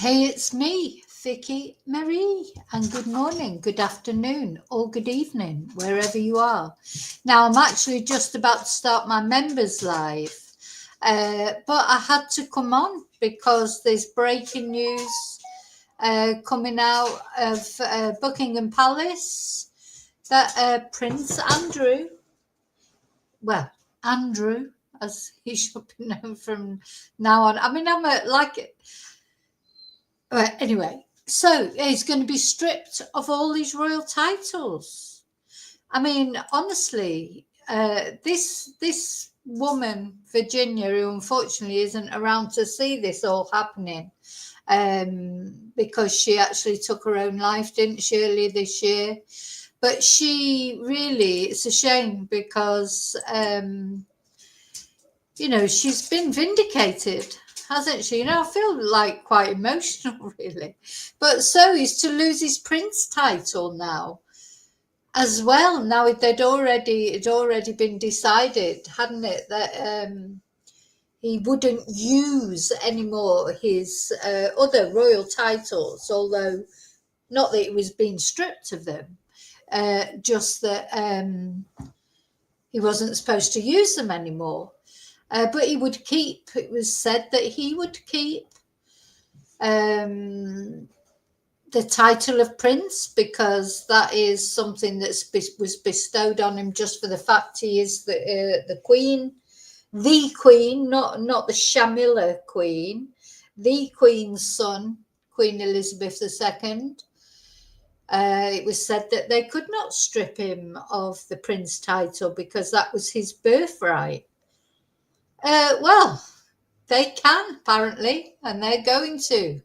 Hey, it's me, Vicky Marie, and good morning, good afternoon, or good evening, wherever you are. Now, I'm actually just about to start my members live, but I had to come on because there's breaking news coming out of Buckingham Palace that Prince Andrew, well, Andrew, as he should be known from now on. I mean, anyway, so he's going to be stripped of all these royal titles. I mean, honestly, this woman, Virginia, who unfortunately isn't around to see this all happening, because she actually took her own life, didn't she, earlier this year? But she really, it's a shame because, she's been vindicated, hasn't she? I feel like quite emotional, really. But so he's to lose his prince title now as well. Now it'd already been decided, hadn't it, that he wouldn't use anymore his other royal titles, although not that he was being stripped of them, just that he wasn't supposed to use them anymore. But he would keep, it was said that he would keep the title of prince, because that is something that was bestowed on him just for the fact he is the queen, not the Shamila queen, the queen's son, Queen Elizabeth II. It was said that they could not strip him of the prince title because that was his birthright. Well, they can, apparently, and they're going to.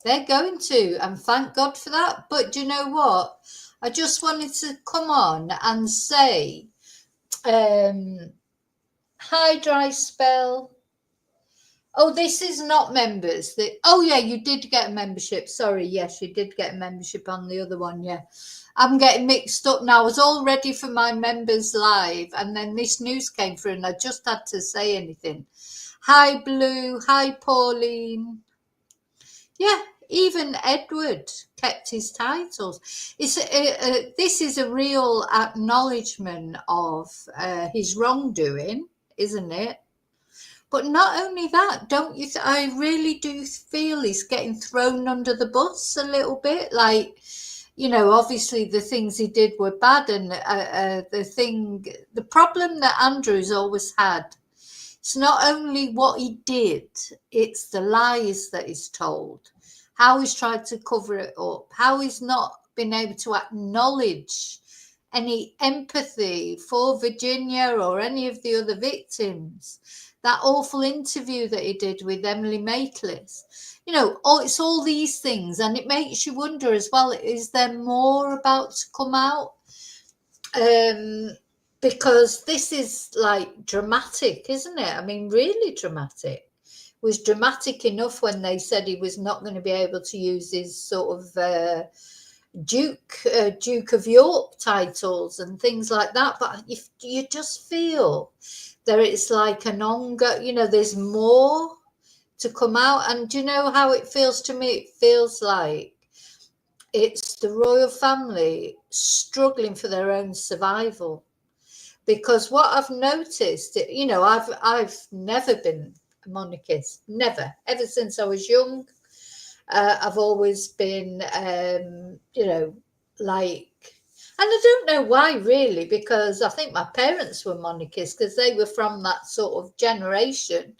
And thank God for that. But do you know what? I just wanted to come on and say, hi, Dry Spell. Oh, this is not members. Oh, yeah, you did get a membership. Sorry, yes, you did get a membership on the other one, yeah. I'm getting mixed up now. I was all ready for my members live, and then this news came through, and I just had to say anything. Hi, Blue. Hi, Pauline. Yeah, even Edward kept his titles. This is a real acknowledgement of his wrongdoing, isn't it? But not only that, don't you? I really do feel he's getting thrown under the bus a little bit. Like, obviously the things he did were bad, and the problem that Andrew's always had, it's not only what he did, it's the lies that he's told, how he's tried to cover it up, how he's not been able to acknowledge any empathy for Virginia or any of the other victims. That awful interview that he did with Emily Maitlis. It's all these things, and it makes you wonder as well, is there more about to come out? Because this is like dramatic, isn't it? I mean, really dramatic. It was dramatic enough when they said he was not going to be able to use his sort of Duke of York titles and things like that. But if you just feel there it's like an there's more to come out. And do you know how it feels to me? It feels like it's the royal family struggling for their own survival. Because what I've noticed, I've never been a monarchist, never, ever since I was young. I've always been, and I don't know why really, because I think my parents were monarchists because they were from that sort of generation,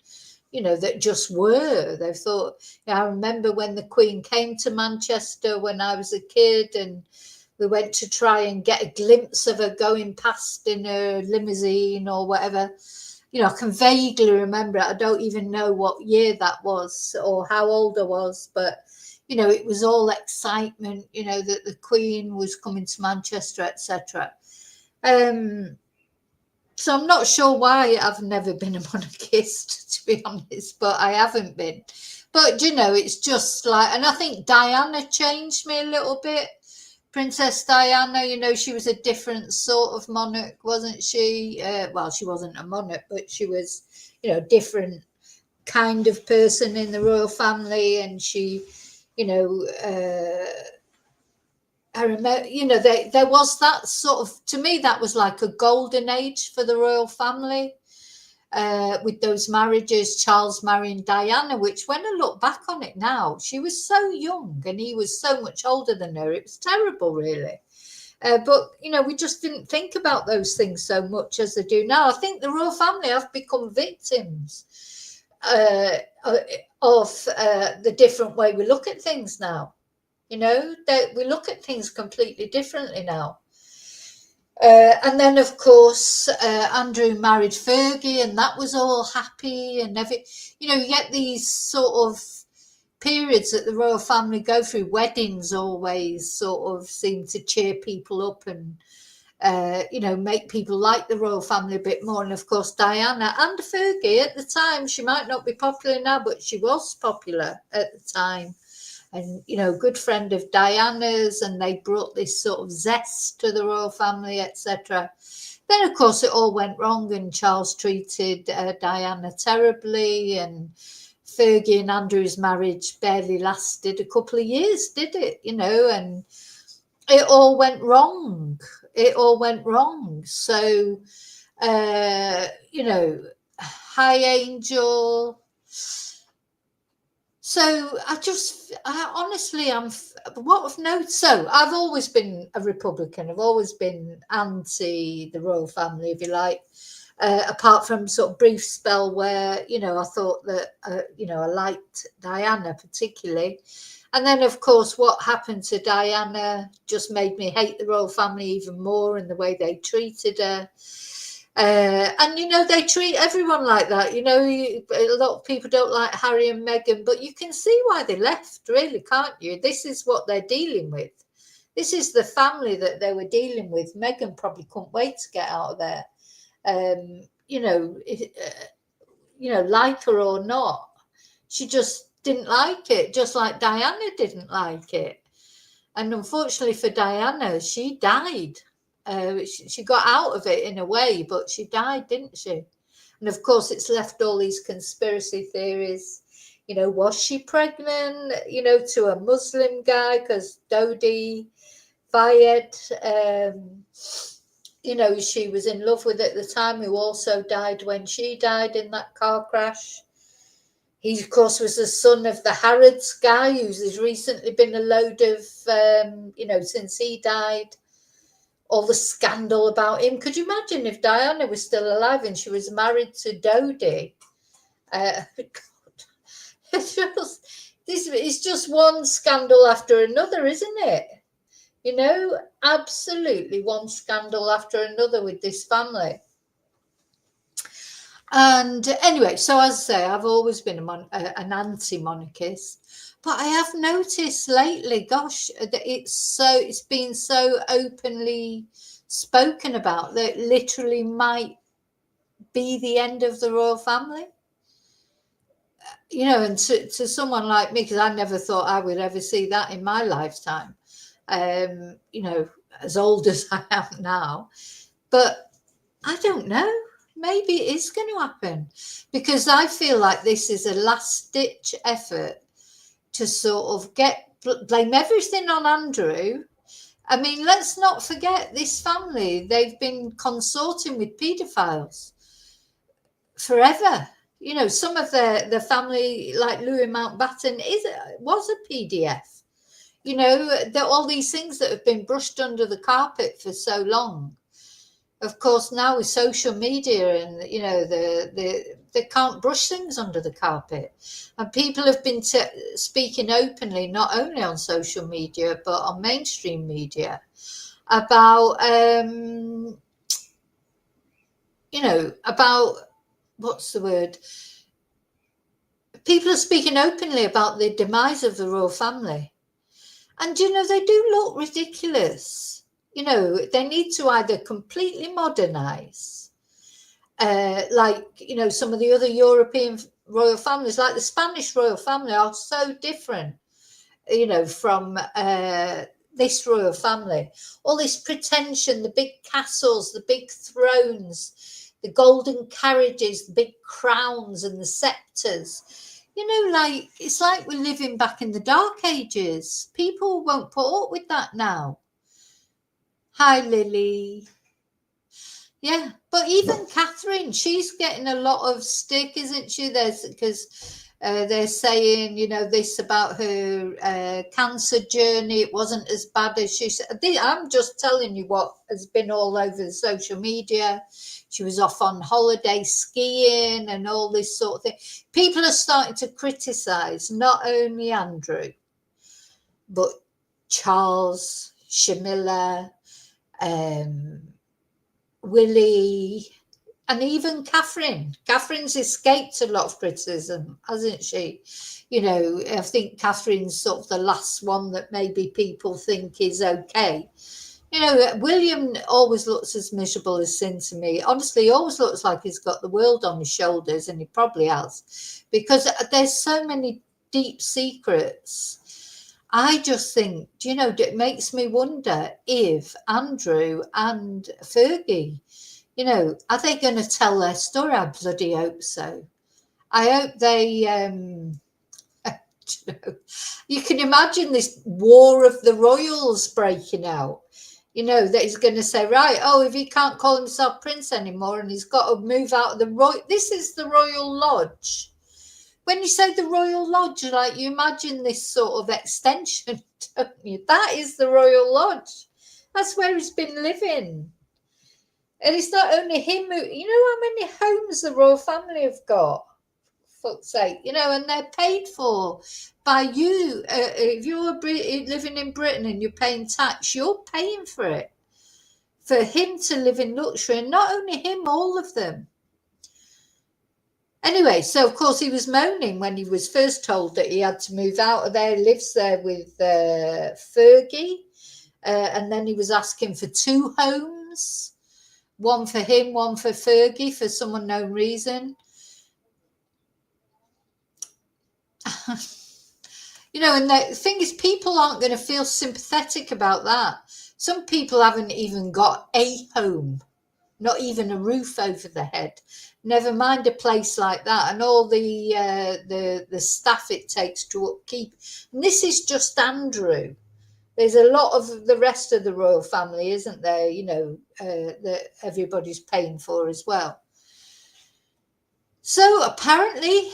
that just were. They thought, I remember when the Queen came to Manchester when I was a kid, and we went to try and get a glimpse of her going past in her limousine or whatever. I can vaguely remember it. I don't even know what year that was or how old I was, but it was all excitement, that the Queen was coming to Manchester, etc. So I'm not sure why I've never been a monarchist, to be honest, but I haven't been. But, it's just like, and I think Diana changed me a little bit. Princess Diana, she was a different sort of monarch, wasn't she? Well, she wasn't a monarch, but she was, different kind of person in the royal family, and she you know, I remember, you know, there was that sort of, to me, that was like a golden age for the royal family. With those marriages, Charles marrying Diana, which when I look back on it now, she was so young and he was so much older than her. It was terrible, really. But, you know, we just didn't think about those things so much as they do now. I think the royal family have become victims of the different way we look at things now. You know, that we look at things completely differently now. And then, of course, Andrew married Fergie, and that was all happy and everything. You know, you get these sort of periods that the royal family go through. Weddings always sort of seem to cheer people up and, you know, make people like the royal family a bit more. And of course, Diana and Fergie at the time, she might not be popular now, but she was popular at the time. And, you know, good friend of Diana's, and they brought this sort of zest to the royal family, etc. Then, of course, it all went wrong, and Charles treated Diana terribly, and Fergie and Andrew's marriage barely lasted a couple of years, did it? You know, and it all went wrong. It all went wrong. So, you know, Hi Angel. So I honestly, what of note? So I've always been a Republican. I've always been anti the royal family, if you like. Apart from sort of brief spell where, you know, I thought that, you know, I liked Diana particularly. And then, of course, what happened to Diana just made me hate the royal family even more, and the way they treated her. And, you know, they treat everyone like that. You know, a lot of people don't like Harry and Meghan, but you can see why they left, really, can't you? This is what they're dealing with. This is the family that they were dealing with. Meghan probably couldn't wait to get out of there. You know, like her or not, she just didn't like it, just like Diana didn't like it. And unfortunately for Diana, she died. She got out of it in a way, but she died, didn't she? And of course, it's left all these conspiracy theories. You know, was she pregnant, you know, to a Muslim guy? Because Dodi Fayed, you know, she was in love with at the time, who also died when she died in that car crash. He, of course, was the son of the Harrods guy, who's recently been a load of, you know, since he died, all the scandal about him. Could you imagine if Diana was still alive and she was married to Dodi? It's just one scandal after another, isn't it? You know, absolutely one scandal after another with this family. And anyway, so as I say, I've always been an anti-monarchist, but I have noticed lately, gosh, that it's been so openly spoken about that it literally might be the end of the royal family. You know, and to someone like me, because I never thought I would ever see that in my lifetime. You know, as old as I am now, but I don't know. Maybe it is going to happen, because I feel like this is a last ditch effort to sort of blame everything on Andrew. I mean, let's not forget this family. They've been consorting with paedophiles forever. You know, some of the family, like Louis Mountbatten, was a PDF. You know, all these things that have been brushed under the carpet for so long. Of course, now with social media, and you know, they can't brush things under the carpet, and people have been speaking openly, not only on social media but on mainstream media, about you know, about, what's the word? People are speaking openly about the demise of the royal family, and you know, they do look ridiculous. You know, they need to either completely modernize, like, you know, some of the other European royal families, like the Spanish royal family, are so different, you know, from this royal family. All this pretension, the big castles, the big thrones, the golden carriages, the big crowns and the scepters. You know, like, it's like we're living back in the dark ages. People won't put up with that now. Hi, Lily. Yeah, but even Catherine, she's getting a lot of stick, isn't she? There's because they're saying, you know, this about her cancer journey. It wasn't as bad as she said. I'm just telling you what has been all over the social media. She was off on holiday skiing and all this sort of thing. People are starting to criticise not only Andrew, but Charles, Shamilla, Willie, and even Catherine. Catherine's escaped a lot of criticism, hasn't she? You know, I think Catherine's sort of the last one that maybe people think is okay. You know, William always looks as miserable as sin to me. Honestly, he always looks like he's got the world on his shoulders, and he probably has, because there's so many deep secrets. I just think, you know, it makes me wonder if Andrew and Fergie, you know, are they going to tell their story? I bloody hope so. I hope they, you can imagine this war of the royals breaking out. You know, that he's going to say, right, oh, if he can't call himself prince anymore and he's got to move out of the royal, this is the Royal Lodge. When you say the Royal Lodge, like, you imagine this sort of extension, don't you? That is the Royal Lodge. That's where he's been living. And it's not only him who, you know how many homes the royal family have got? For fuck's sake, you know, and they're paid for by you. If you're living in Britain and you're paying tax, you're paying for it. For him to live in luxury, and not only him, all of them. Anyway, so of course he was moaning when he was first told that he had to move out of there. He lives there with Fergie, and then he was asking for 2 homes, one for him, one for Fergie, for some unknown reason. You know, and the thing is, people aren't going to feel sympathetic about that. Some people haven't even got a home, not even a roof over their head. Never mind a place like that, and all the staff it takes to upkeep. And this is just Andrew. There's a lot of the rest of the royal family, isn't there? You know, that everybody's paying for as well. So apparently,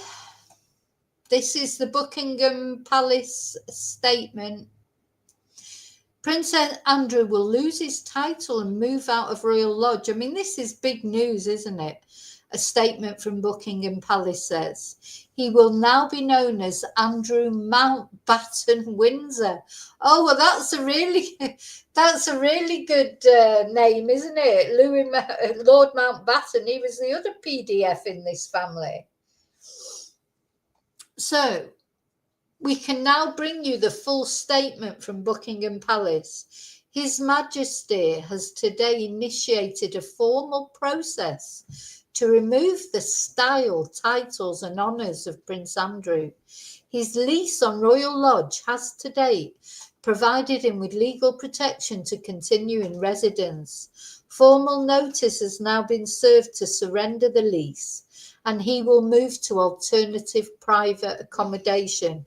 this is the Buckingham Palace statement. Prince Andrew will lose his title and move out of Royal Lodge. I mean, this is big news, isn't it? A statement from Buckingham Palace says he will now be known as Andrew Mountbatten Windsor. Oh, well, that's a really good name, isn't it? Lord Mountbatten. He was the other PDF in this family. So we can now bring you the full statement from Buckingham Palace. His Majesty has today initiated a formal process to remove the style, titles and honours of Prince Andrew. His lease on Royal Lodge has to date provided him with legal protection to continue in residence. Formal notice has now been served to surrender the lease, and he will move to alternative private accommodation.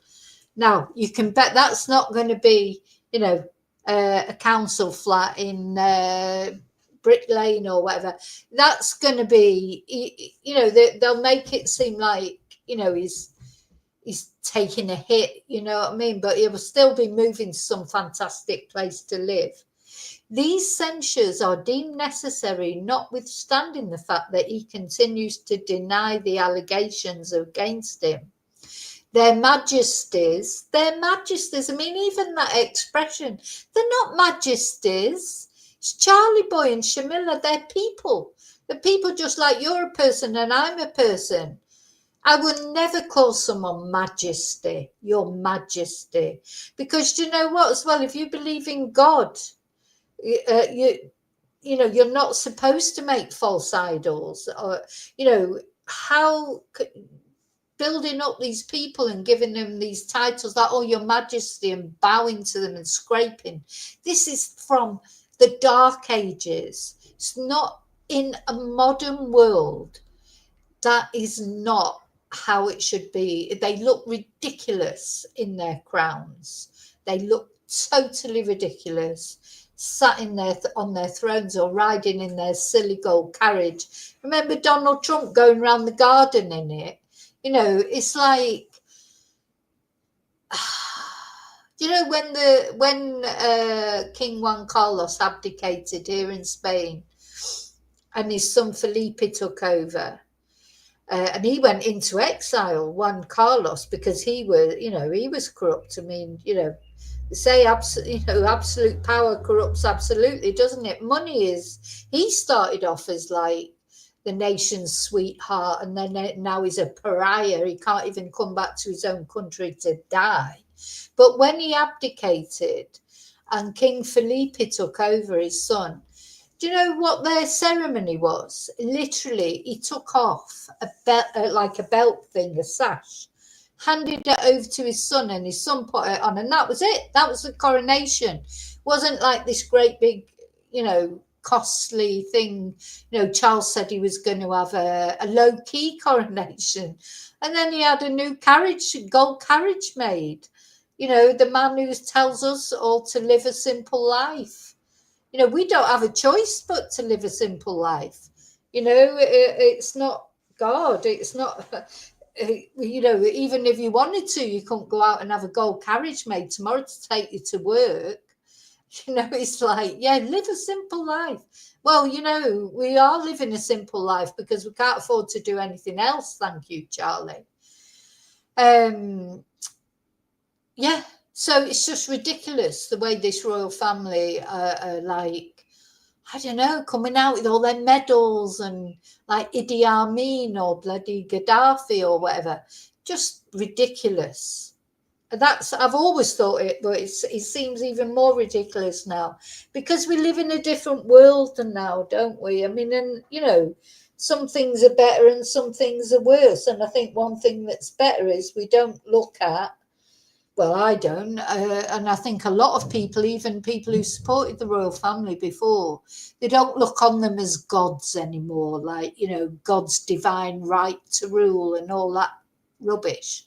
Now, you can bet that's not going to be, you know, a council flat in Brick Lane or whatever. That's going to be, you know, they'll make it seem like, you know, he's taking a hit, you know what I mean? But he will still be moving to some fantastic place to live. These censures are deemed necessary, notwithstanding the fact that he continues to deny the allegations against him. Their majesties, I mean, even that expression, they're not majesties. It's Charlie Boy and Shamilla, they're people. They're people just like you're a person and I'm a person. I would never call someone majesty, your majesty. Because you know what, as well, if you believe in God, you know, you're not supposed to make false idols. Or, you know, how building up these people and giving them these titles like, oh, your majesty, and bowing to them and scraping. This is from the dark ages. It's not in a modern world. That is not how it should be. They look ridiculous in their crowns. They look totally ridiculous, sat in their on their thrones or riding in their silly gold carriage. Remember Donald Trump going around the garden in it? You know, it's like, you know, when King Juan Carlos abdicated here in Spain, and his son Felipe took over. And he went into exile, Juan Carlos, because he was corrupt. I mean, they say absolute power corrupts absolutely, doesn't it? He started off as like the nation's sweetheart, and then now he's a pariah. He can't even come back to his own country to die. But when he abdicated and King Felipe took over, his son, do you know what their ceremony was? Literally, he took off a belt, like a belt thing, a sash, handed it over to his son, and his son put it on, and that was it. That was the coronation. It wasn't like this great big, costly thing. Charles said he was going to have a low-key coronation, and then he had a new gold carriage made. The man who tells us all to live a simple life. We don't have a choice but to live a simple life. It's not God. It's not, even if you wanted to, you couldn't go out and have a gold carriage made tomorrow to take you to work. It's like, yeah, live a simple life. Well, we are living a simple life because we can't afford to do anything else. Thank you, Charlie. Yeah. So it's just ridiculous the way this royal family are like, I don't know, coming out with all their medals and like Idi Amin or bloody Gaddafi or whatever. Just ridiculous. I've always thought it, but it seems even more ridiculous now because we live in a different world now, don't we? I mean, and some things are better and some things are worse. And I think one thing that's better is we don't look at, well, I don't, and I think a lot of people, even people who supported the royal family before, they don't look on them as gods anymore, like, God's divine right to rule and all that rubbish.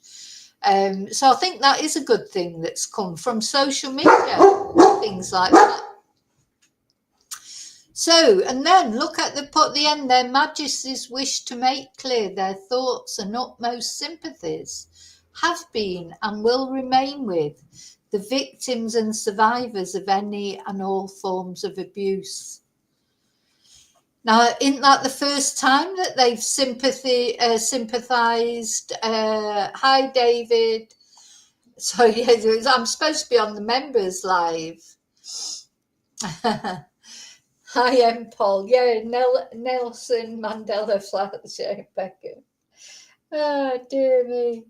So I think that is a good thing that's come from social media, things like that. So, and then look at the end, their majesties wish to make clear their thoughts and utmost sympathies have been and will remain with the victims and survivors of any and all forms of abuse. Now, isn't that the first time that they've sympathised? Hi, David. So, yeah, I'm supposed to be on the members live. Hi, Paul. Yeah, Nelson Mandela Fletcher Beckham. Oh, dear me.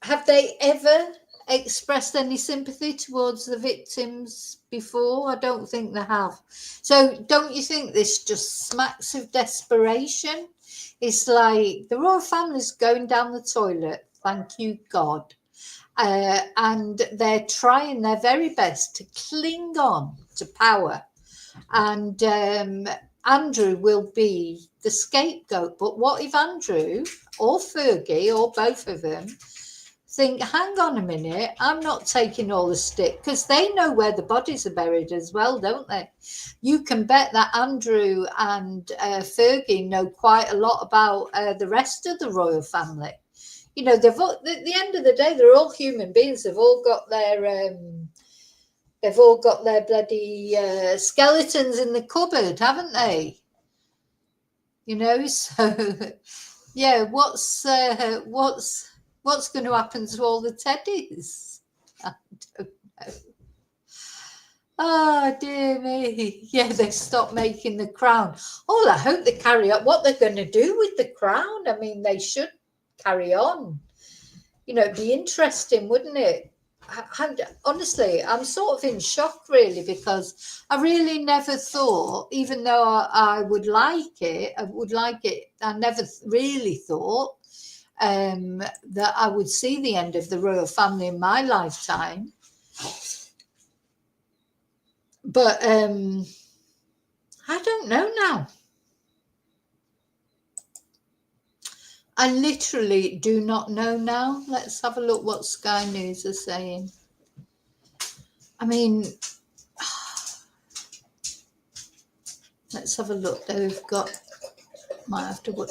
Have they ever expressed any sympathy towards the victims before? I don't think they have. So don't you think this just smacks of desperation? It's like the royal family's going down the toilet, thank you God, and they're trying their very best to cling on to power, and Andrew will be the scapegoat. But what if Andrew or Fergie or both of them think, hang on a minute, I'm not taking all the stick, because they know where the bodies are buried as well, don't they? You can bet that Andrew and Fergie know quite a lot about the rest of the royal family. At the end of the day, they're all human beings. They've all got their bloody skeletons in the cupboard, haven't they? So yeah, what's going to happen to all the teddies? I don't know. Oh, dear me. Yeah, they stopped making the crown. Oh, I hope they carry on. What they're going to do with the crown? I mean, they should carry on. It'd be interesting, wouldn't it? Honestly, I'm sort of in shock, really, because I really never thought, even though I would like it, I never really thought that I would see the end of the royal family in my lifetime. But I don't know now. I literally do not know now. Let's have a look what Sky News are saying. I mean, let's have a look. They've got, might have to.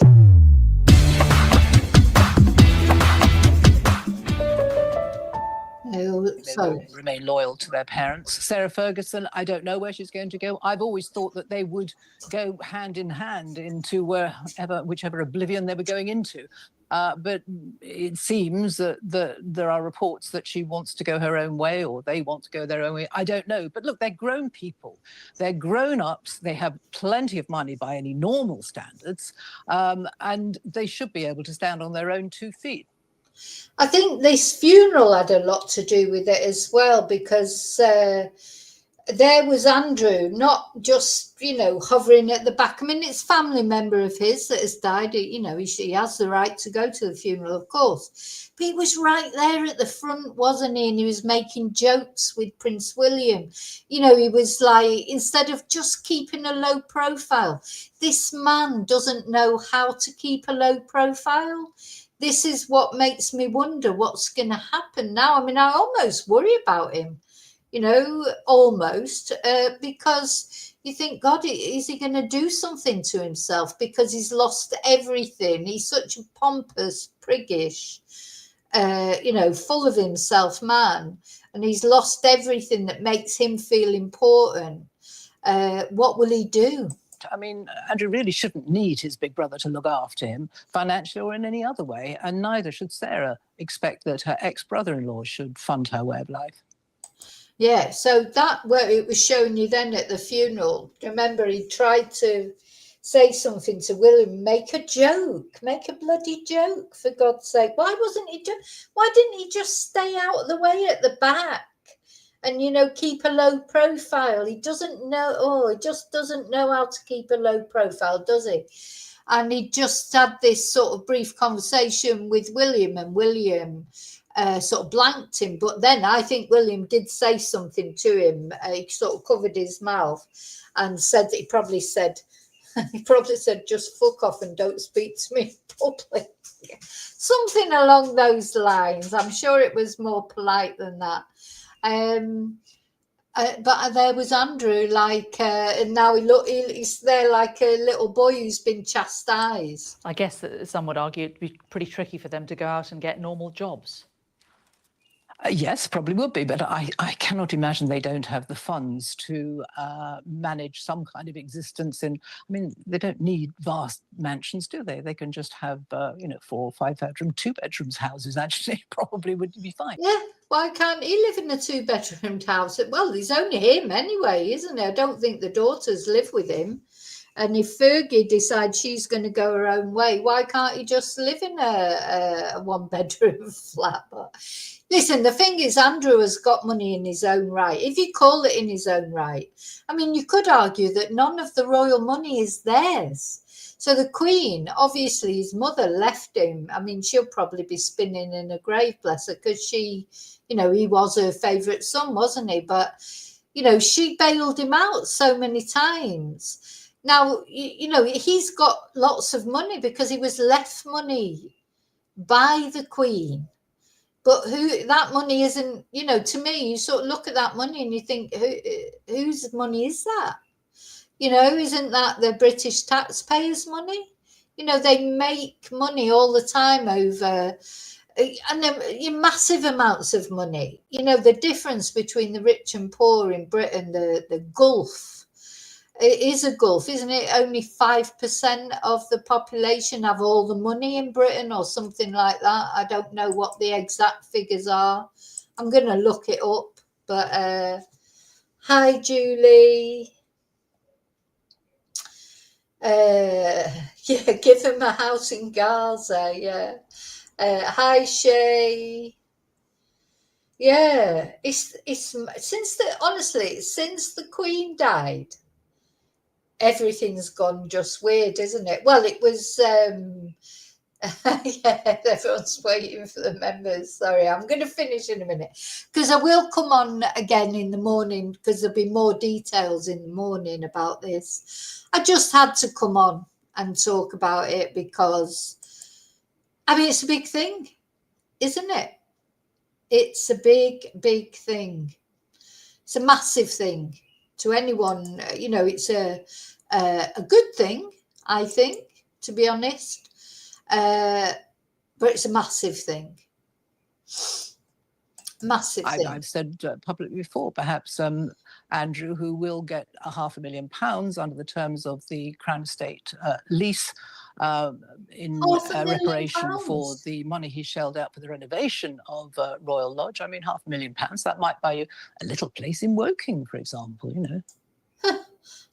Oh, they will remain loyal to their parents. Sarah Ferguson, I don't know where she's going to go. I've always thought that they would go hand in hand into whichever oblivion they were going into. But it seems that there are reports that she wants to go her own way, or they want to go their own way. I don't know. But look, they're grown people. They're grown-ups. They have plenty of money by any normal standards. And they should be able to stand on their own 2 feet. I think this funeral had a lot to do with it as well, because there was Andrew, not just, hovering at the back. I mean, it's a family member of his that has died. He has the right to go to the funeral, of course. But he was right there at the front, wasn't he? And he was making jokes with Prince William. He was like, instead of just keeping a low profile, this man doesn't know how to keep a low profile. This is what makes me wonder what's going to happen now. I mean, I almost worry about him, almost, because you think, God, is he going to do something to himself because he's lost everything? He's such a pompous, priggish, full of himself man, and he's lost everything that makes him feel important. What will he do? I mean, Andrew really shouldn't need his big brother to look after him financially or in any other way, and neither should Sarah expect that her ex-brother-in-law should fund her way of life. Yeah, so that where it was showing you then at the funeral. Remember, he tried to say something to William, make a bloody joke, for God's sake. Why didn't he just stay out of the way at the back? And, keep a low profile. He doesn't know, he just doesn't know how to keep a low profile, does he? And he just had this sort of brief conversation with William, and William sort of blanked him. But then I think William did say something to him. He sort of covered his mouth and he probably said, just fuck off and don't speak to me in public. Something along those lines. I'm sure it was more polite than that. But there was Andrew, and now he's there like a little boy who's been chastised. I guess that some would argue it'd be pretty tricky for them to go out and get normal jobs. Yes, probably would be, but I cannot imagine they don't have the funds to manage some kind of existence they don't need vast mansions, do they? They can just have, 4 or 5 bedroom, 2 bedrooms houses, actually, probably would be fine. Yeah, why can't he live in a 2-bedroomed house? Well, there's only him anyway, isn't there? I don't think the daughters live with him. And if Fergie decides she's going to go her own way, why can't he just live in a 1-bedroom flat? But listen, the thing is, Andrew has got money in his own right. If you call it in his own right, I mean, you could argue that none of the royal money is theirs. So the Queen, obviously his mother left him. I mean, she'll probably be spinning in a grave, bless her, because she, he was her favourite son, wasn't he? But, she bailed him out so many times. Now, he's got lots of money because he was left money by the Queen. But that money isn't, to me, you sort of look at that money and you think, whose money is that? Isn't that the British taxpayers' money? They make money all the time over, and massive amounts of money. The difference between the rich and poor in Britain, the gulf. It is a gulf, isn't it? Only 5% of the population have all the money in Britain or something like that. I don't know what the exact figures are. I'm going to look it up. But hi, Julie. Give him a house in Gaza. Yeah. Hi, Shay. Yeah, it's since the Queen died, everything's gone just weird, isn't it? Well, it was, yeah, everyone's waiting for the members. Sorry, I'm going to finish in a minute because I will come on again in the morning because there'll be more details in the morning about this. I just had to come on and talk about it because I mean, it's a big thing, isn't it? It's a big, big thing. It's a massive thing to anyone. You know, it's a good thing, I think, to be honest. But it's a massive thing. Massive thing. I've said publicly before, perhaps Andrew, who will get £500,000 under the terms of the Crown Estate lease in reparation for the money he shelled out for the renovation of Royal Lodge. I mean, £500,000, that might buy you a little place in Woking, for example, you know.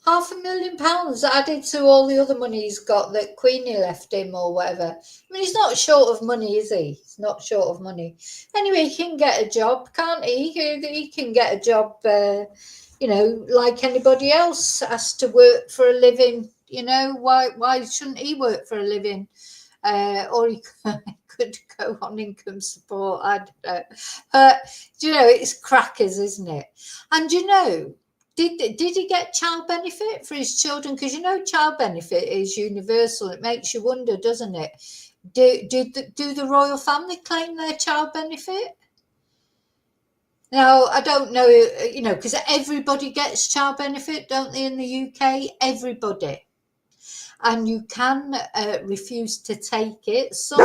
£500,000 added to all the other money he's got that Queenie left him or whatever. I mean, he's not short of money, is he? He's not short of money. Anyway, he can get a job, can't he? He can get a job, you know, like anybody else has to work for a living. You know, why shouldn't he work for a living? Or he could go on income support. I don't know. You know, it's crackers, isn't it? And you know, did he get child benefit for his children? Because you know, child benefit is universal. It makes you wonder, doesn't it? Do the royal family claim their child benefit? Now, I don't know, you know, because everybody gets child benefit, don't they, in the UK? Everybody. And you can refuse to take it. Some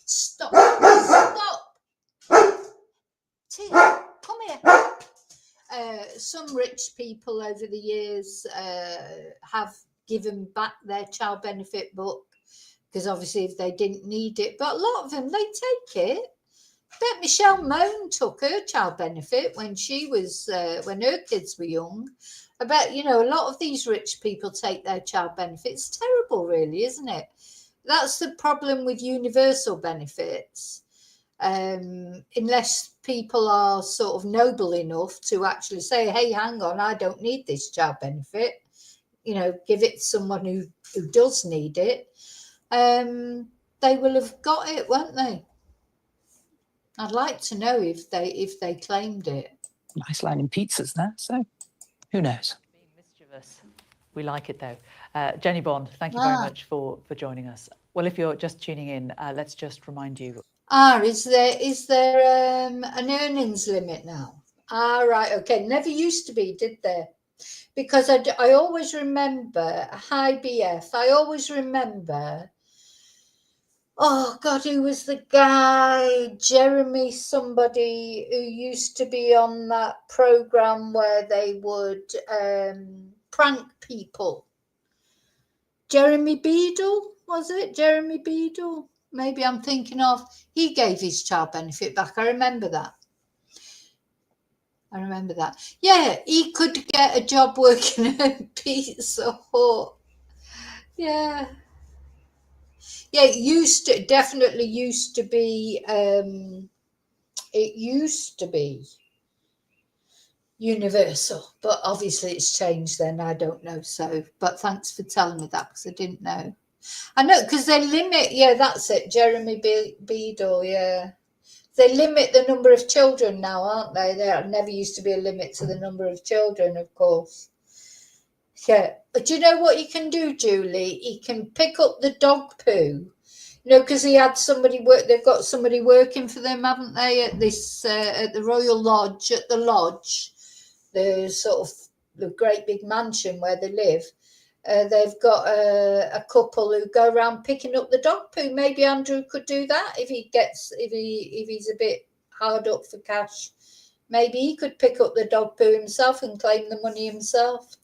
stop. Tim, come here. Some rich people over the years have given back their child benefit book because obviously if they didn't need it, but a lot of them, they take it. I bet Michelle Mone took her child benefit when she was when her kids were young. I bet, you know, a lot of these rich people take their child benefit. It's terrible, really, isn't it? That's the problem with universal benefits. Unless people are sort of noble enough to actually say, hey, hang on, I don't need this child benefit. You know, give it to someone who does need it. They will have got it, won't they? I'd like to know if they claimed it. Nice line in pizzas there, so who knows? Being mischievous. We like it though. Jenny Bond, thank you very much for joining us. Well, if you're just tuning in, let's just remind you. Is there an earnings limit now? Right, okay. Never used to be, did there? Because I always remember, hi BF, I always remember, oh God, who was the guy? Jeremy somebody who used to be on that programme where they would prank people. Jeremy Beadle, was it? Jeremy Beadle? Maybe I'm thinking of. He gave his child benefit back. I remember that. Yeah, he could get a job working at Pizza Hut. Yeah. Yeah, it definitely used to be, it used to be universal, but obviously it's changed then. I don't know. So, but thanks for telling me that because I didn't know. I know because they limit, yeah, that's it. Jeremy Beadle, yeah. They limit the number of children now, aren't they? There never used to be a limit to the number of children, of course. Yeah. But do you know what you can do, Julie? You can pick up the dog poo. You know, because he had somebody work. They've got somebody working for them, haven't they? At this, at the Royal Lodge, at the lodge, the sort of the great big mansion where they live. They've got a couple who go around picking up the dog poo. Maybe Andrew could do that if he's a bit hard up for cash. Maybe he could pick up the dog poo himself and claim the money himself.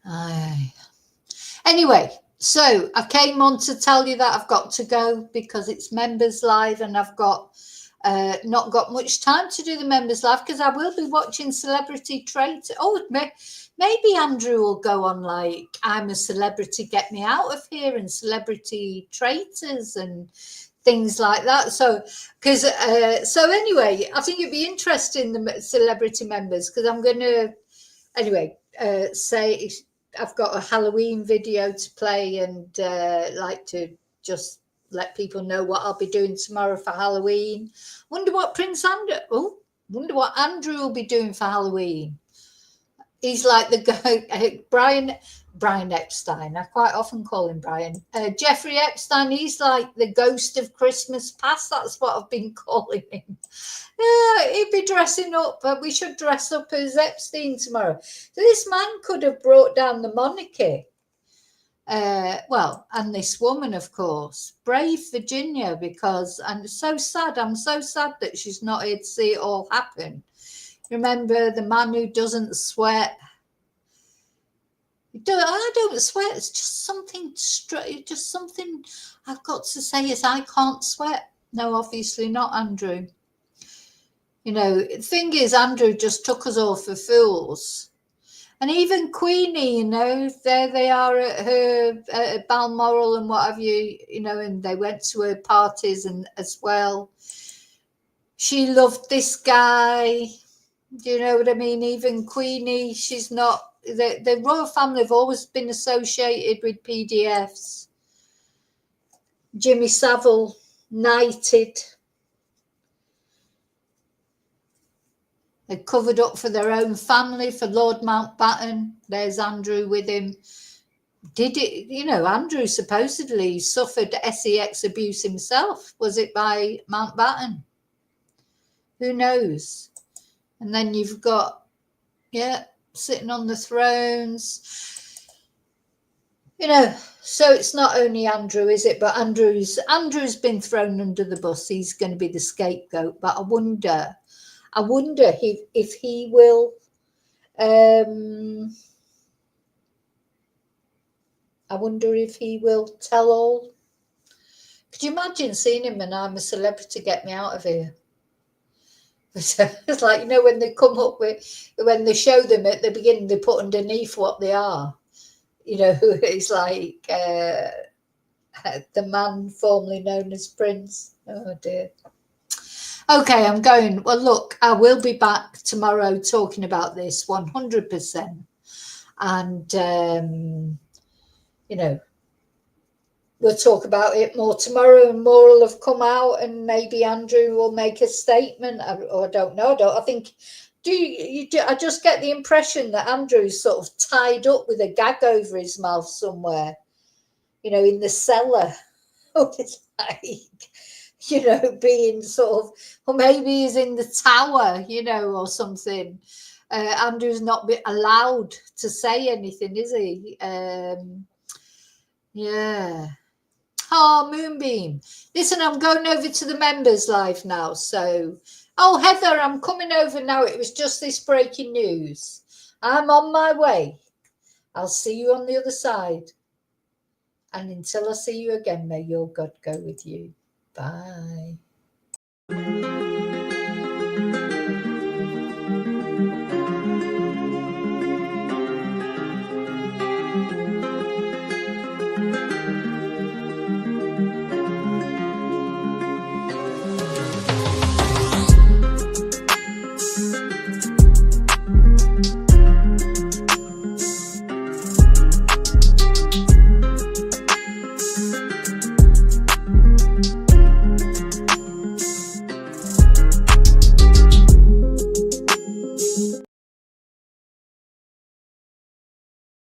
Aye. Anyway, so I came on to tell you that I've got to go because it's Members Live and I've got not got much time to do the Members Live because I will be watching Celebrity Traitor. Oh, maybe Andrew will go on like I'm a Celebrity, Get Me Out of Here and Celebrity Traitors and things like that. So, because so anyway, I think it'd be interesting the Celebrity Members because I'm going to anyway say I've got a Halloween video to play and like to just let people know what I'll be doing tomorrow for Halloween. Wonder what Andrew will be doing for Halloween. He's like the guy, Brian Epstein. I quite often call him Brian. Jeffrey Epstein, he's like the ghost of Christmas past. That's what I've been calling him. He'd be dressing up, but we should dress up as Epstein tomorrow. So this man could have brought down the monarchy. Well, and this woman, of course, brave Virginia, because I'm so sad. I'm so sad that she's not here to see it all happen. Remember the man who doesn't sweat. I don't sweat. It's just something. Just something I've got to say is I can't sweat. No, obviously not, Andrew. You know, the thing is, Andrew just took us all for fools. And even Queenie, you know, there they are at her at Balmoral and what have you, you know, and they went to her parties and as well. She loved this guy. Do you know what I mean? Even Queenie, she's not. The royal family have always been associated with PDFs. Jimmy Savile, knighted. They covered up for their own family, for Lord Mountbatten. There's Andrew with him. Did it, you know, Andrew supposedly suffered sex abuse himself. Was it by Mountbatten? Who knows? And then you've got, yeah, sitting on the thrones. You know, so it's not only Andrew, is it? But Andrew's been thrown under the bus. He's going to be the scapegoat. But I wonder if he will. I wonder if he will tell all. Could you imagine seeing him and I'm a celebrity, get me out of here? It's like, you know, when they come up with, when they show them at the beginning, they put underneath what they are. You know, it's like the man formerly known as Prince. Oh dear. Okay, I'm going. Well, look, I will be back tomorrow talking about this 100%. And, you know, we'll talk about it more tomorrow and more will have come out and maybe Andrew will make a statement. Or I don't know. I think, I just get the impression that Andrew's sort of tied up with a gag over his mouth somewhere, you know, in the cellar. It's like, you know, being sort of, or maybe he's in the tower, you know, or something. Andrew's not allowed to say anything, is he? Yeah. Oh, Moonbeam. Listen, I'm going over to the members live now. So, oh, Heather, I'm coming over now. It was just this breaking news. I'm on my way. I'll see you on the other side. And until I see you again, may your God go with you. Bye.